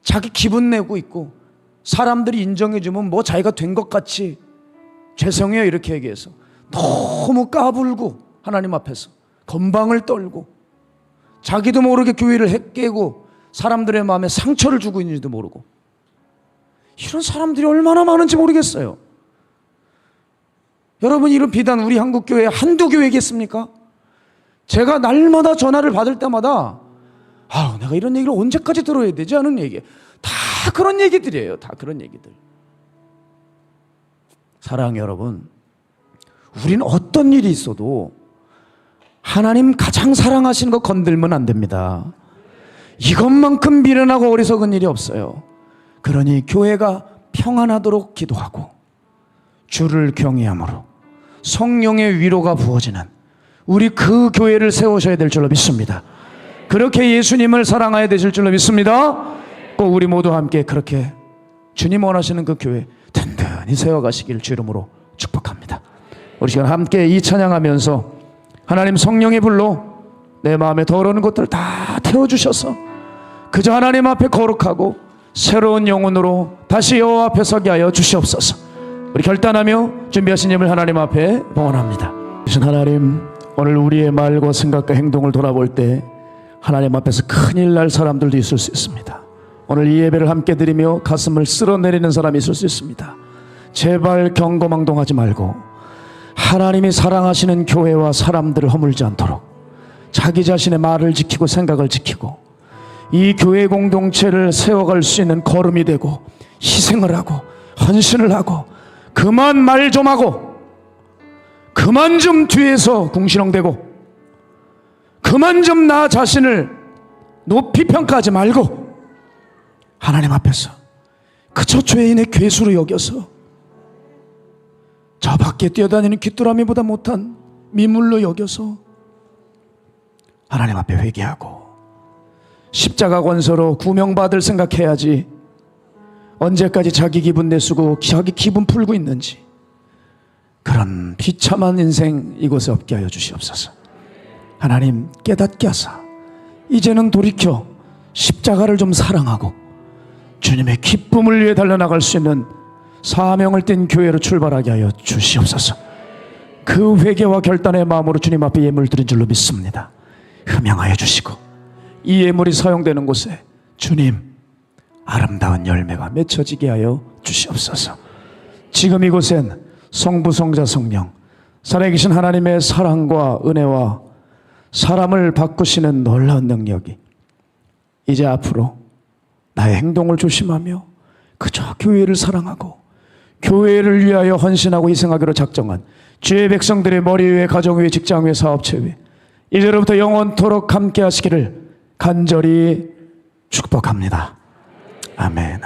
자기 기분 내고 있고, 사람들이 인정해주면 뭐 자기가 된 것 같이 죄송해요 이렇게 얘기해서 너무 까불고 하나님 앞에서 건방을 떨고 자기도 모르게 교회를 깨고 사람들의 마음에 상처를 주고 있는지도 모르고, 이런 사람들이 얼마나 많은지 모르겠어요. 여러분, 이런 비단 우리 한국교회 한두 교회겠습니까? 제가 날마다 전화를 받을 때마다 내가 이런 얘기를 언제까지 들어야 되지 하는 얘기, 다 그런 얘기들이에요. 다 그런 얘기들. 사랑하는 여러분, 우리는 어떤 일이 있어도 하나님 가장 사랑하시는 거 건들면 안 됩니다. 이것만큼 미련하고 어리석은 일이 없어요. 그러니 교회가 평안하도록 기도하고 주를 경외함으로 성령의 위로가 부어지는 우리 그 교회를 세우셔야 될 줄로 믿습니다. 그렇게 예수님을 사랑해야 되실 줄로 믿습니다. 꼭 우리 모두 함께 그렇게 주님 원하시는 그 교회 든든히 세워가시기를 주 이름으로 축복합니다. 우리 시간 함께 이 찬양하면서 하나님 성령의 불로 내 마음에 더러운 것들을 다 태워주셔서 그저 하나님 앞에 거룩하고 새로운 영혼으로 다시 여호와 앞에 서게 하여 주시옵소서. 우리 결단하며 준비하신 예물 하나님 앞에 봉헌합니다. 하나님, 오늘 우리의 말과 생각과 행동을 돌아볼 때 하나님 앞에서 큰일 날 사람들도 있을 수 있습니다. 오늘 이 예배를 함께 드리며 가슴을 쓸어내리는 사람이 있을 수 있습니다. 제발 경거망동하지 말고 하나님이 사랑하시는 교회와 사람들을 허물지 않도록 자기 자신의 말을 지키고 생각을 지키고 이 교회 공동체를 세워갈 수 있는 걸음이 되고 희생을 하고 헌신을 하고 그만 말 좀 하고 그만 좀 뒤에서 궁시렁대고 그만 좀 나 자신을 높이 평가하지 말고 하나님 앞에서 그저 죄인의 괴수로 여겨서 저 밖에 뛰어다니는 귀뚜라미보다 못한 미물로 여겨서 하나님 앞에 회개하고 십자가 권서로 구명받을 생각해야지 언제까지 자기 기분 내쓰고 자기 기분 풀고 있는지 그런 비참한 인생 이곳에 없게 하여 주시옵소서. 하나님 깨닫게 하사 이제는 돌이켜 십자가를 좀 사랑하고 주님의 기쁨을 위해 달려나갈 수 있는 사명을 띤 교회로 출발하게 하여 주시옵소서. 그 회개와 결단의 마음으로 주님 앞에 예물 드린 줄로 믿습니다. 흠양하여 주시고 이 예물이 사용되는 곳에 주님 아름다운 열매가 맺혀지게 하여 주시옵소서. 지금 이곳엔 성부 성자 성령 살아계신 하나님의 사랑과 은혜와 사람을 바꾸시는 놀라운 능력이 이제 앞으로 나의 행동을 조심하며 그저 교회를 사랑하고 교회를 위하여 헌신하고 희생하기로 작정한 주의 백성들의 머리 위에 가정 위에 직장 위에 사업체 위에 이제로부터 영원토록 함께 하시기를 간절히 축복합니다. 아멘.